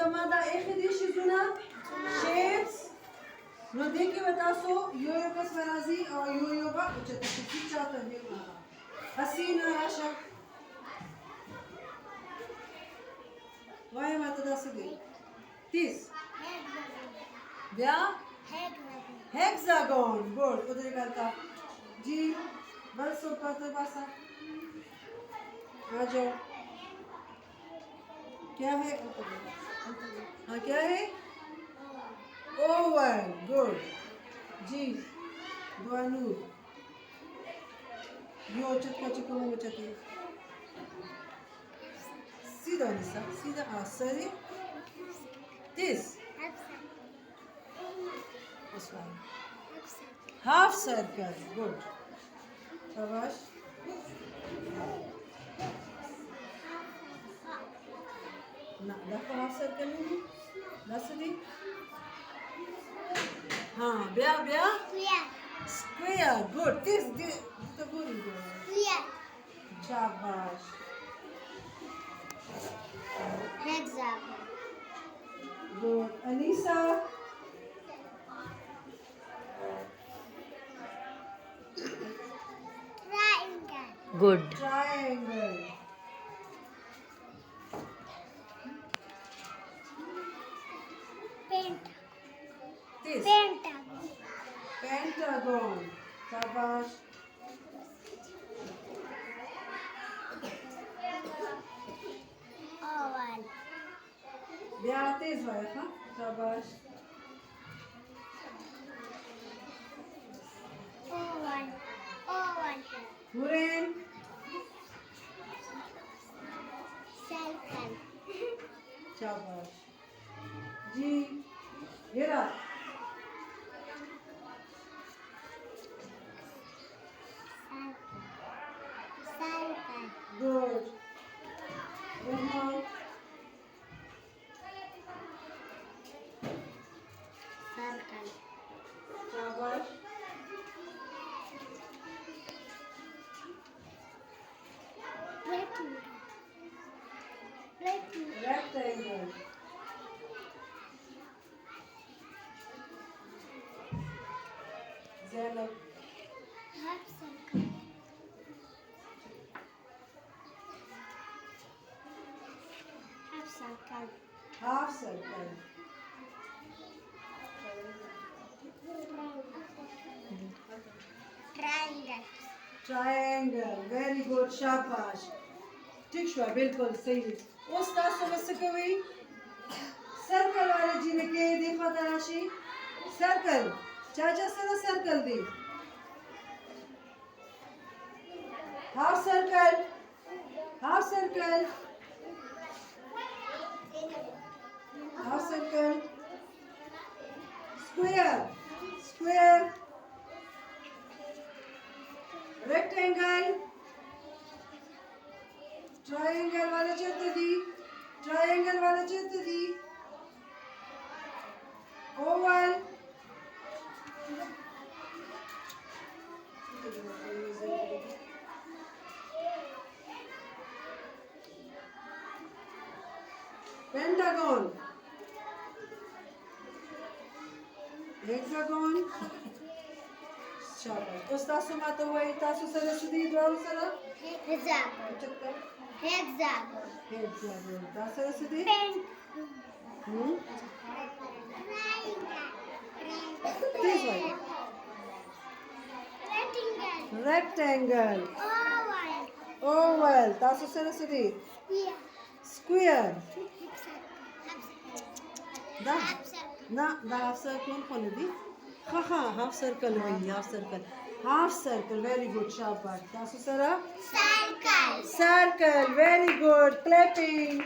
زما دا ایخي دي شیزونه شیپس نو دې کې به تاسو یو یو کس به راځي او یو یو به اوچته شي چې چاته دې وایي حسینه راشه وایه ماته دا څه دی تیس بیا hexagon good उधर करता जी बस ऊपर से पासा आ जाओ क्या है हाँ क्या है oval good जी बानू यो चक्का चक्का वो चक्के सीधा निसा सीधा आसरे this this one half circle good शाबाश ना देखो half circle नहीं दस दी हाँ ब्या square good this तो good शाबाश hexagon good Anisa Good. triangle this pentagon शाबाश oval ब्या तेज वाला हाँ शाबाश oval हुरैन circle शाबाश जी Hira circle good Rahman circle शाबाश rectangle Zeno half circle half circle triangle very good शाबाश ठीक शो बिल्कुल सही उस्ताद समझ सके हुई सर्कल वाले जी ने के देखा तराशी सर्कल चाचा से ना सर्कल दी half circle half circle half circle square square rectangle triangle वाले चित्र दी ट्रायंगल वाले चित्र दी ओवल पेंटागन हेक्सागन शाबाश उस्ताद सुमाते हुए तासु सरस्वती द्वार सरा hexagon हेक्सागन तासु Saraswati This one. Rectangle. Oval. तासु Saraswati Square. Da. Na, da half circle खोल दी हाँ half circle वही half circle very good शाबाश तासु सरा circle circle very good clapping